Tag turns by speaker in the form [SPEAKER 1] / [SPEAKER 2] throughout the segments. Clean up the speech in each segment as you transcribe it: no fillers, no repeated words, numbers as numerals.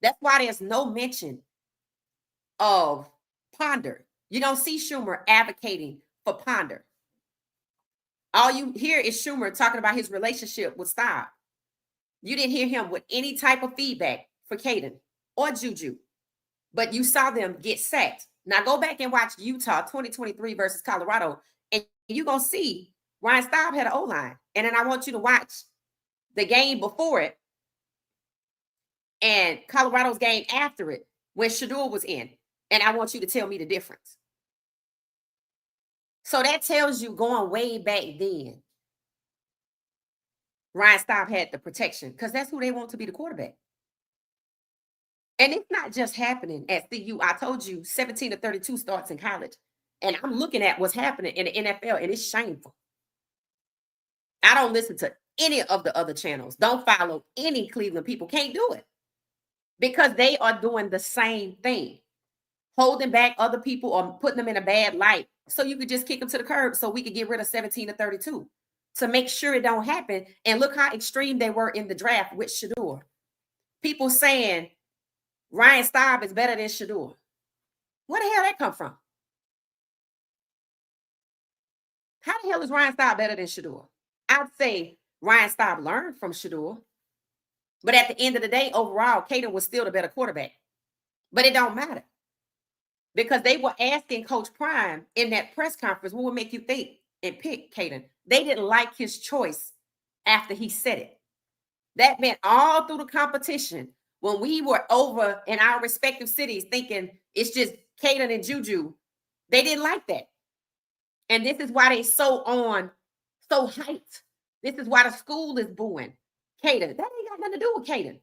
[SPEAKER 1] That's why there's no mention of Ponder. You don't see Schumer advocating for Ponder. All you hear is Schumer talking about his relationship with Staub. You didn't hear him with any type of feedback for Kaidon or JuJu, but you saw them get sacked. Now go back and watch Utah 2023 versus Colorado, and you're going to see Ryan Staub had an O-line. And then I want you to watch the game before it and Colorado's game after it when Shedeur was in. And I want you to tell me the difference. So that tells you going way back then, Ryan Staub had the protection because that's who they want to be the quarterback. And it's not just happening at CU. I told you 17 to 32 starts in college. And I'm looking at what's happening in the NFL, and it's shameful. I don't listen to any of the other channels. Don't follow any Cleveland people. Can't do it because they are doing the same thing, holding back other people or putting them in a bad light so you could just kick them to the curb so we could get rid of 17 to 32 to make sure it don't happen. And look how extreme they were in the draft with Shedeur. People saying Ryan Staub is better than Shedeur. Where the hell that come from? How the hell is Ryan Staub better than Shedeur? I'd say Ryan Staub learned from Shedeur. But at the end of the day, overall, Kaidon was still the better quarterback. But it don't matter. Because they were asking Coach Prime in that press conference, what would make you think and pick Kaidon? They didn't like his choice after he said it. That meant all through the competition, when we were over in our respective cities thinking it's just Kaidon and JuJu, they didn't like that. And this is why they so hyped. This is why the school is booing Kaidon. That ain't got nothing to do with Kaidon.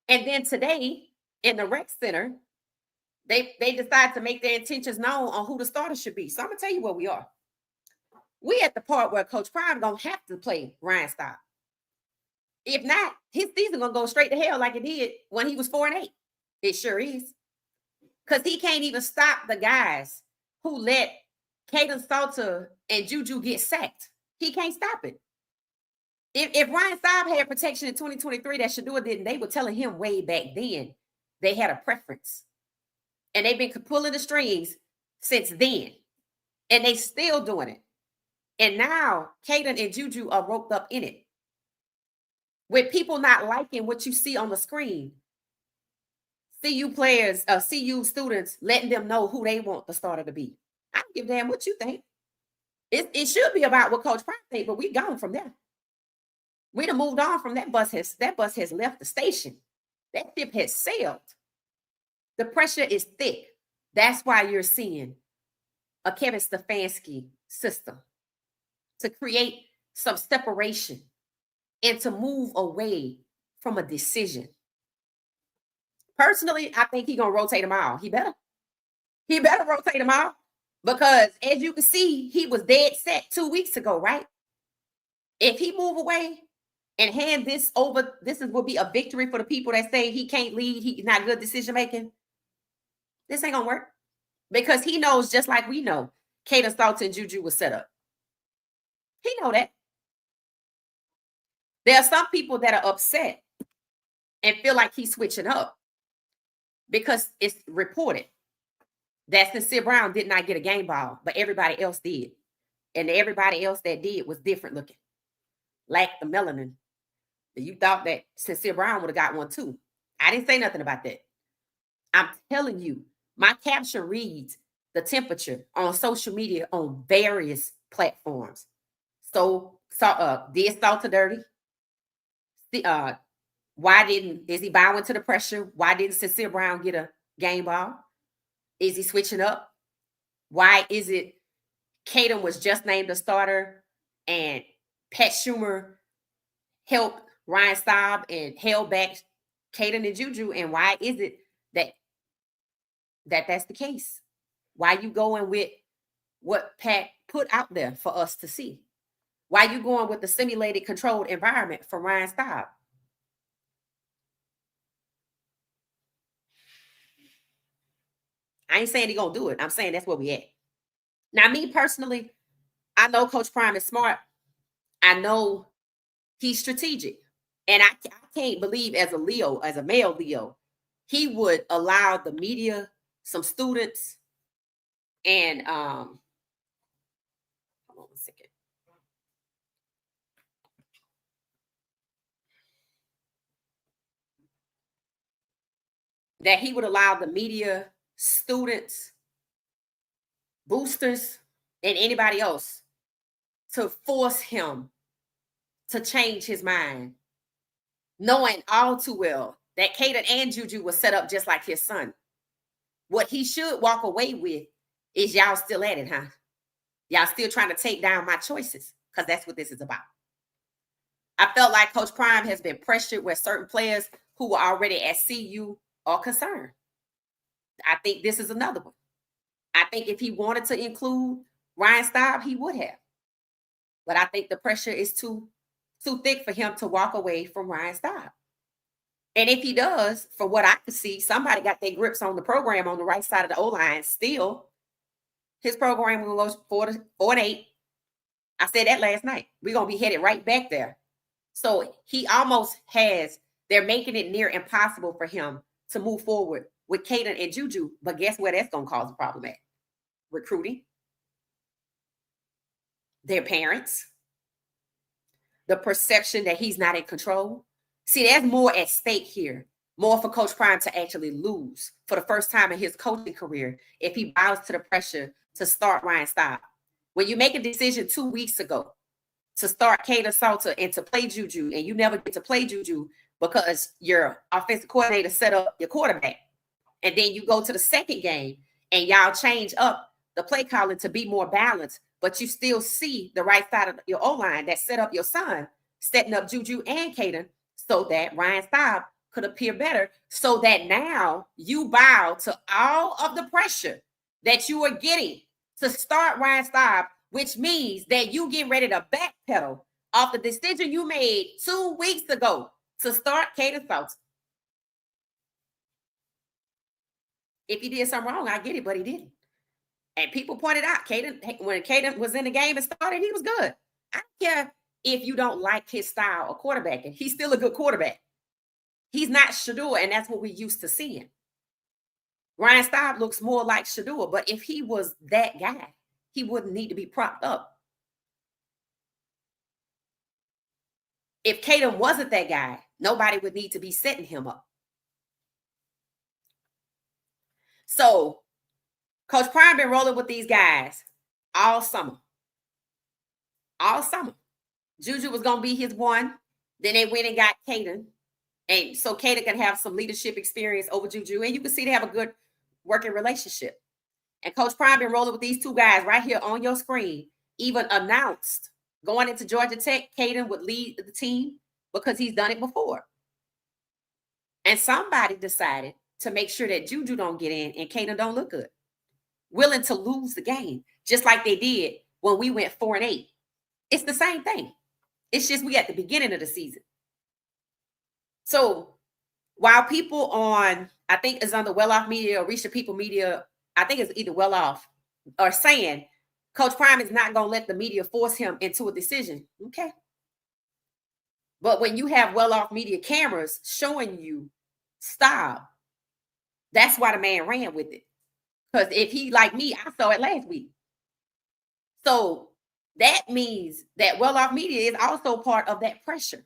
[SPEAKER 1] And then today in the rec center, they decide to make their intentions known on who the starter should be. So I'm gonna tell you where we are. We at the part where Coach Prime gonna have to play Ryan Staub. If not, his season gonna go straight to hell like it did when he was 4-8. It sure is. Because he can't even stop the guys who let Kaidon Salter and JuJu get sacked. He can't stop it. If Ryan Staub had protection in 2023 that Shedeur didn't, they were telling him way back then they had a preference. And they've been pulling the strings since then. And they still doing it. And now Kaidon and JuJu are roped up in it. With people not liking what you see on the screen. CU players, CU students letting them know who they want the starter to be. I don't give a damn what you think. It should be about what Coach Prime thinks, but we gone from there. We done moved on from that bus has left the station. That ship has sailed. The pressure is thick. That's why you're seeing a Kevin Stefanski system to create some separation and to move away from a decision. Personally, I think he's going to rotate them all. He better rotate them all because as you can see, he was dead set 2 weeks ago, right? If he move away and hand this over, will be a victory for the people that say he can't lead, he's not good decision making. This ain't gonna work because he knows, just like we know, Kaidon Salter and JuJu was set up. He know that. There are some people that are upset and feel like he's switching up because it's reported that Sincere Brown did not get a game ball, but everybody else did. And everybody else that did was different looking. Lacked the melanin. You thought that Sincere Brown would have got one too. I didn't say nothing about that. I'm telling you, my caption reads the temperature on social media on various platforms. Did Salter dirty? Is he bowing to the pressure? Why didn't Sincere Brown get a game ball? Is he switching up? Why is it Kaidon was just named a starter and Pat Schumer helped Ryan Staub and held back Kaidon and JuJu? And why is it that's the case? Why you going with what Pat put out there for us to see? Why you going with the simulated controlled environment for Ryan Staub? I ain't saying he gonna do it. I'm saying that's where we at. Now, me personally, I know Coach Prime is smart. I know he's strategic. And I can't believe as a male Leo, he would allow the media, some students, and hold on 1 second. That he would allow the media, students, boosters, and anybody else to force him to change his mind, knowing all too well that Kaidon and JuJu was set up just like his son. What he should walk away with is y'all still at it, huh? Y'all still trying to take down my choices, because that's what this is about. I felt like Coach Prime has been pressured with certain players who were already at CU are concerned. I think this is another one. I think if he wanted to include Ryan Staub, he would have. But I think the pressure is too thick for him to walk away from Ryan Staub. And if he does, from what I could see, somebody got their grips on the program on the right side of the O-line still. His program will go 4-8. I said that last night. We're going to be headed right back there. So he almost has, they're making it near impossible for him to move forward with Kaidon and JuJu. But guess where that's going to cause a problem at? Recruiting. Their parents. The perception that he's not in control. See, there's more at stake here. More for Coach Prime to actually lose for the first time in his coaching career if he bows to the pressure to start Ryan Staub. When you make a decision 2 weeks ago to start Kaidon Salter and to play JuJu, and you never get to play JuJu because your offensive coordinator set up your quarterback, and then you go to the second game and y'all change up the play calling to be more balanced, but you still see the right side of your O-line that set up your son, setting up JuJu and Kaidon so that Ryan Staub could appear better, so that now you bow to all of the pressure that you are getting to start Ryan Staub, which means that you get ready to backpedal off the decision you made 2 weeks ago to start Kaidon Salter. If he did something wrong, I get it, but he didn't. And people pointed out, when Kaidon was in the game and started, he was good. I don't care if you don't like his style of quarterbacking. He's still a good quarterback. He's not Shedeur, and that's what we used to seeing. Ryan Staub looks more like Shedeur, but if he was that guy, he wouldn't need to be propped up. If Kaidon wasn't that guy, nobody would need to be setting him up. So Coach Prime been rolling with these guys all summer. All summer. JuJu was going to be his one. Then they went and got Kaidon. And so Kaidon can have some leadership experience over JuJu. And you can see they have a good working relationship. And Coach Prime been rolling with these two guys right here on your screen. Even announced going into Georgia Tech, Kaidon would lead the team because he's done it before. And somebody decided to make sure that JuJu don't get in and Kaidon don't look good. Willing to lose the game, just like they did when we went 4-8. It's the same thing. It's just we at the beginning of the season. So while people on, I think it's on the Well Off Media or Reach the People Media, I think it's either Well Off, are saying Coach Prime is not going to let the media force him into a decision. Okay. But when you have Well Off Media cameras showing you stop, that's why the man ran with it. Because if he like me, I saw it last week. So that means that Well Off Media is also part of that pressure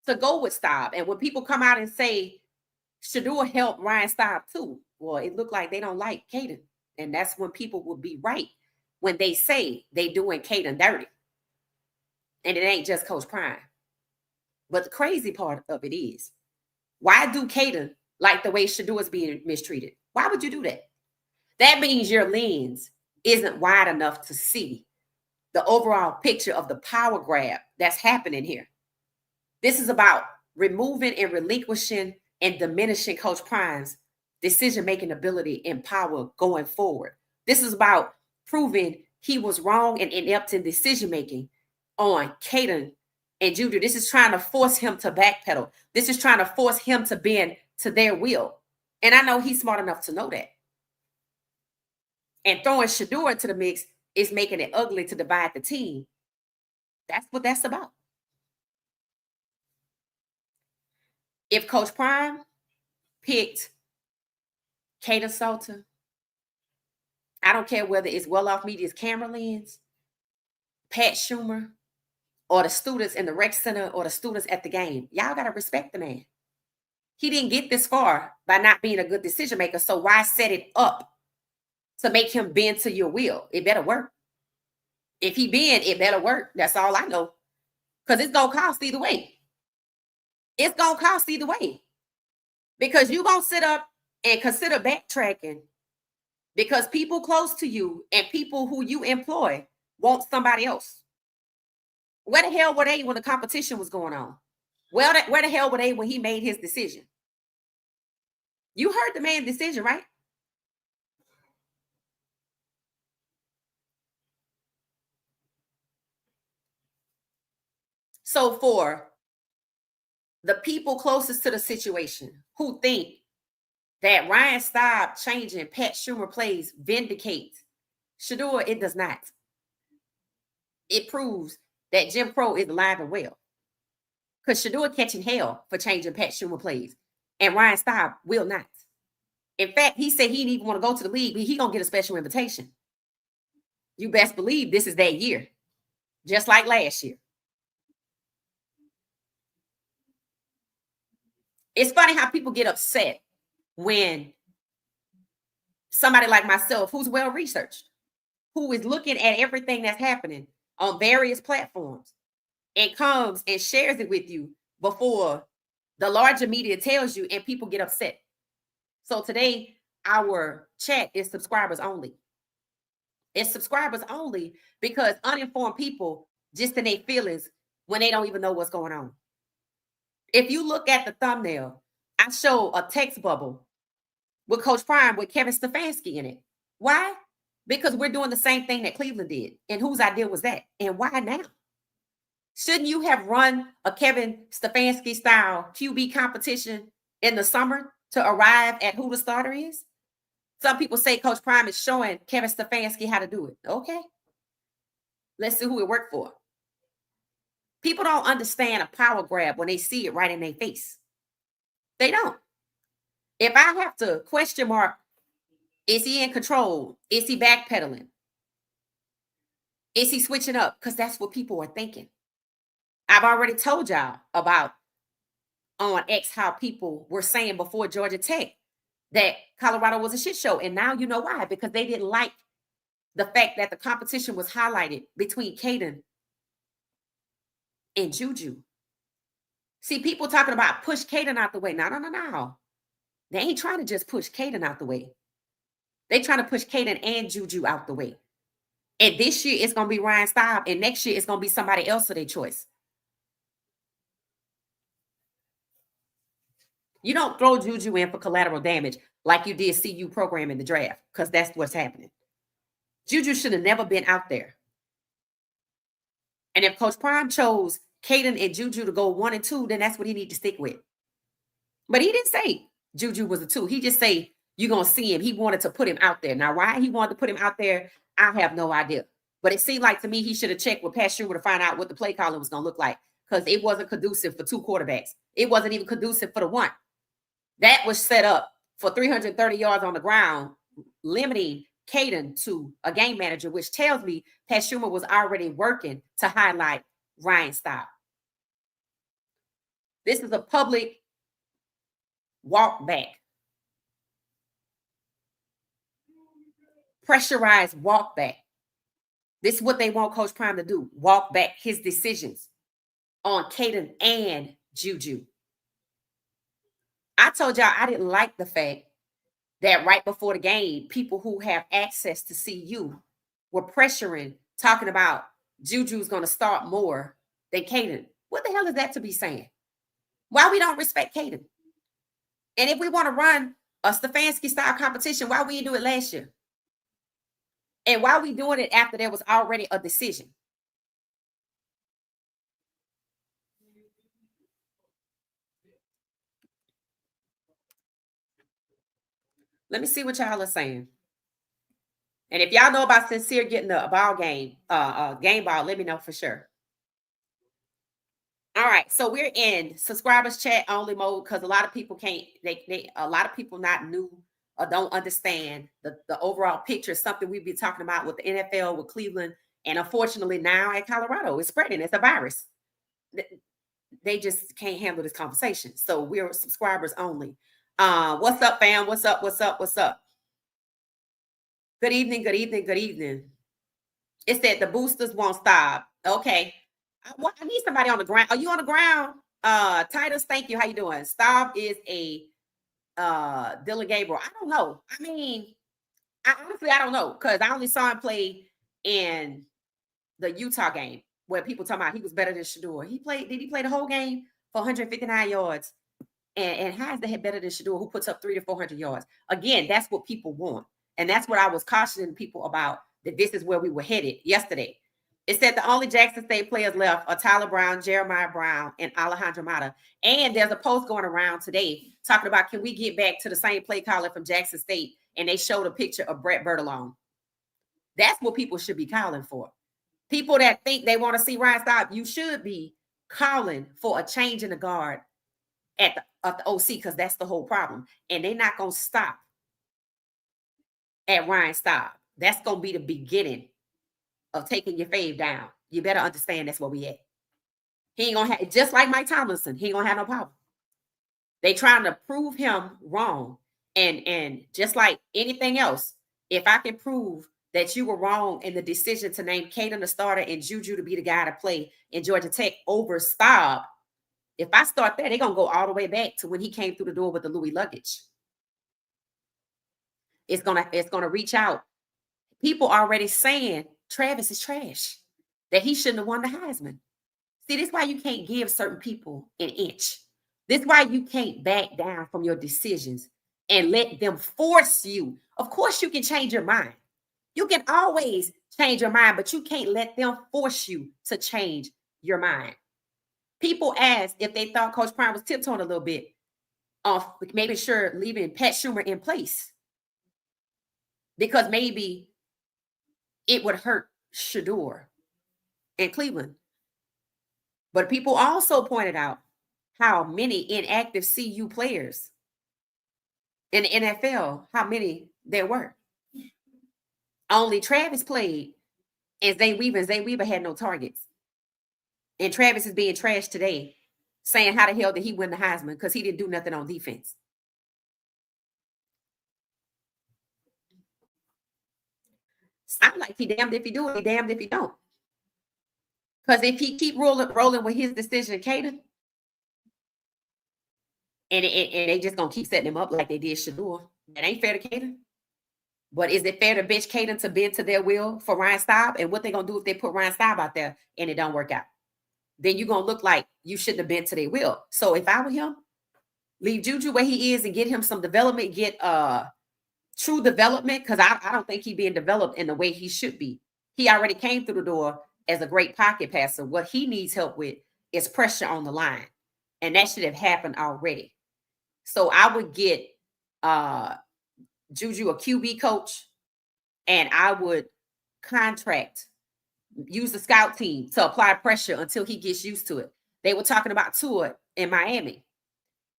[SPEAKER 1] to go with Staub. And when people come out and say Shedeur helped Ryan Staub too, well, it looked like they don't like Kaidon. And that's when people will be right when they say they doing Kaidon dirty. And it ain't just Coach Prime. But the crazy part of it is, why do Kaidon like the way Shedeur is being mistreated? Why would you do that? That means your lens isn't wide enough to see the overall picture of the power grab that's happening here. This is about removing and relinquishing and diminishing Coach Prime's decision-making ability and power going forward. This is about proving he was wrong and inept in decision-making on Kaidon and JuJu. This is trying to force him to backpedal. This is trying to force him to bend to their will. And I know he's smart enough to know that. And throwing Shedeur into the mix is making it ugly to divide the team. That's what that's about. If Coach Prime picked Kaidon Salter. I don't care whether it's Well-Off Media's camera lens, Pat Schumer, or the students in the rec center or the students at the game. Y'all got to respect the man. He didn't get this far by not being a good decision maker. So why set it up to make him bend to your will? It better work. If he bend, it better work. That's all I know. Because it's going to cost either way. It's going to cost either way. Because you're going to sit up and consider backtracking because people close to you and people who you employ want somebody else. Where the hell were they when the competition was going on? Well, where the hell were they when he made his decision? You heard the man's decision, right? So for the people closest to the situation who think that Ryan Staub changing Pat Schumer plays vindicates Shedeur, it does not. It proves that Jim Crow is alive and well. Because Shedeur catching hell for changing Pat Schumer plays, and Ryan Staub will not. In fact, he said he didn't even want to go to the league, but he gonna get a special invitation. You best believe this is that year, just like last year. It's funny how people get upset when somebody like myself, who's well researched, who is looking at everything that's happening on various platforms, and comes and shares it with you before the larger media tells you, and people get upset. So today, our chat is subscribers only. It's subscribers only because uninformed people just in their feelings when they don't even know what's going on. If you look at the thumbnail, I show a text bubble with Coach Prime with Kevin Stefanski in it. Why? Because we're doing the same thing that Cleveland did. And whose idea was that? And why now? Shouldn't you have run a Kevin Stefanski style QB competition in the summer to arrive at who the starter is? Some people say Coach Prime is showing Kevin Stefanski how to do it. Okay. Let's see who it worked for. People don't understand a power grab when they see it right in their face. They don't. If I have to question mark, is he in control? Is he backpedaling? Is he switching up? Because that's what people are thinking. I've already told y'all about on X how people were saying before Georgia Tech that Colorado was a shit show. And now you know why. Because they didn't like the fact that the competition was highlighted between Kaidon and JuJu. See, people talking about push Kaidon out the way. No. They ain't trying to just push Kaidon out the way. They trying to push Kaidon and JuJu out the way. And this year it's going to be Ryan Staub. And next year it's going to be somebody else of their choice. You don't throw JuJu in for collateral damage like you did CU program in the draft, because that's what's happening. JuJu should have never been out there. And if Coach Prime chose Kaidon and JuJu to go 1 and 2, then that's what he need to stick with. But he didn't say JuJu was a 2. He just say you're going to see him. He wanted to put him out there. Now, why he wanted to put him out there, I have no idea. But it seemed like to me he should have checked with Pat Schumer to find out what the play calling was going to look like, because it wasn't conducive for 2 quarterbacks. It wasn't even conducive for the 1. That was set up for 330 yards on the ground, limiting Kaidon to a game manager, which tells me Pat Schumer was already working to highlight Ryan Staub. This is a public walk back. Pressurized walk back. This is what they want Coach Prime to do. Walk back his decisions on Kaidon and JuJu. I told y'all I didn't like the fact that right before the game, people who have access to CU were pressuring, talking about JuJu's going to start more than Kaidon. What the hell is that to be saying? Why we don't respect Kaidon? And if we want to run a Stefanski style competition, why we didn't do it last year? And why we doing it after there was already a decision? Let me see what y'all are saying. And if y'all know about Sincere getting a ball game, game ball, let me know for sure. All right, so we're in subscribers chat only mode because a lot of people can't. A lot of people not new or don't understand the overall picture. Something we've been talking about with the NFL, with Cleveland, and unfortunately now at Colorado, it's spreading. It's a virus. They just can't handle this conversation. So we're subscribers only. What's up, fam? What's up? What's up? What's up? Good evening. Good evening. Good evening. It said the boosters won't stop. Okay. I need somebody on the ground. Are you on the ground? Titus, thank you. How you doing? Staub is a Dylan Gabriel. I don't know. I mean, I don't know because I only saw him play in the Utah game where people talking about he was better than Shador. Did he play the whole game for 159 yards? And how is the head better than Shador, who puts up 300 to 400 yards? Again, that's what people want. And that's what I was cautioning people about, that this is where we were headed yesterday. It said the only Jackson State players left are Tyler Brown, Jeremiah Brown, and Alejandro Mata. And there's a post going around today talking about, can we get back to the same play caller from Jackson State? And they showed a picture of Brett Bertolone. That's what people should be calling for. People that think they want to see Ryan Staub, you should be calling for a change in the guard at the OC, because that's the whole problem. And they're not going to stop at Ryan Staub. That's going to be the beginning of taking your fave down. You better understand that's where we at. He ain't going to have, just like Mike Tomlinson, he ain't going to have no problem. They trying to prove him wrong. And just like anything else, if I can prove that you were wrong in the decision to name Kaidon the starter and JuJu to be the guy to play in Georgia Tech over Staub, if I start there, they're going to go all the way back to when he came through the door with the Louis luggage. It's gonna reach out. People already saying Travis is trash, that he shouldn't have won the Heisman. See, this is why you can't give certain people an inch. This is why you can't back down from your decisions and let them force you. Of course, you can change your mind. You can always change your mind, but you can't let them force you to change your mind. People asked if they thought Coach Prime was tiptoeing a little bit off, maybe sure leaving Pat Schumer in place, because maybe it would hurt Shador in Cleveland. But people also pointed out how many inactive CU players in the NFL, how many there were. Only Travis played, and Zay Weaver had no targets. And Travis is being trashed today, saying how the hell did he win the Heisman? Because he didn't do nothing on defense. Sound like he damned if he do it, he damned if he don't. Because if he keep rolling with his decision, Kaidon, and they just gonna keep setting him up like they did Shador, that ain't fair to Kaidon. But is it fair to bench Kaidon to bend to their will for Ryan Staub? And what they gonna do if they put Ryan Staub out there and it don't work out? Then you're gonna look like you shouldn't have been to their will. So if I were him, leave JuJu where he is and get him some development, get true development, because I don't think he's being developed in the way he should be. He already came through the door as a great pocket passer. What he needs help with is pressure on the line. And that should have happened already. So I would get JuJu a QB coach, and I would use the scout team to apply pressure until he gets used to it. They were talking about Tua in Miami,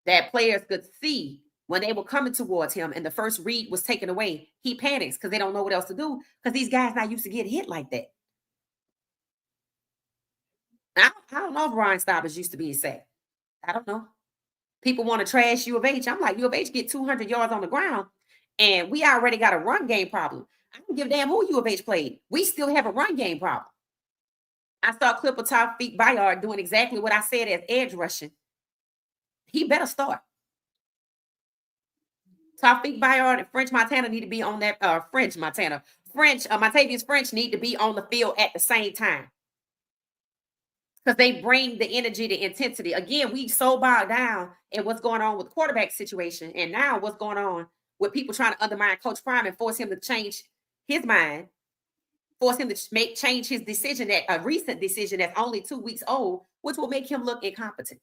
[SPEAKER 1] that players could see when they were coming towards him and the first read was taken away, he panics because they don't know what else to do, because these guys not used to get hit like that. I don't know if Ryan Staub is used to being sacked. I don't know. People want to trash U of H. I'm like, U of H get 200 yards on the ground, and we already got a run game problem. I don't give a damn who U of H played. We still have a run game problem. I saw a clip of Taufik Bayard doing exactly what I said as edge rushing. He better start. Taufik Bayard and French Montana need to be on that. Montavious French need to be on the field at the same time, because they bring the energy, the intensity. Again, we so bogged down in what's going on with the quarterback situation, and now what's going on with people trying to undermine Coach Prime and force him to change his mind, force him to change his decision, that a recent decision that's only 2 weeks old, which will make him look incompetent.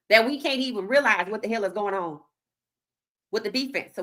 [SPEAKER 1] That we can't even realize what the hell is going on with the defense. So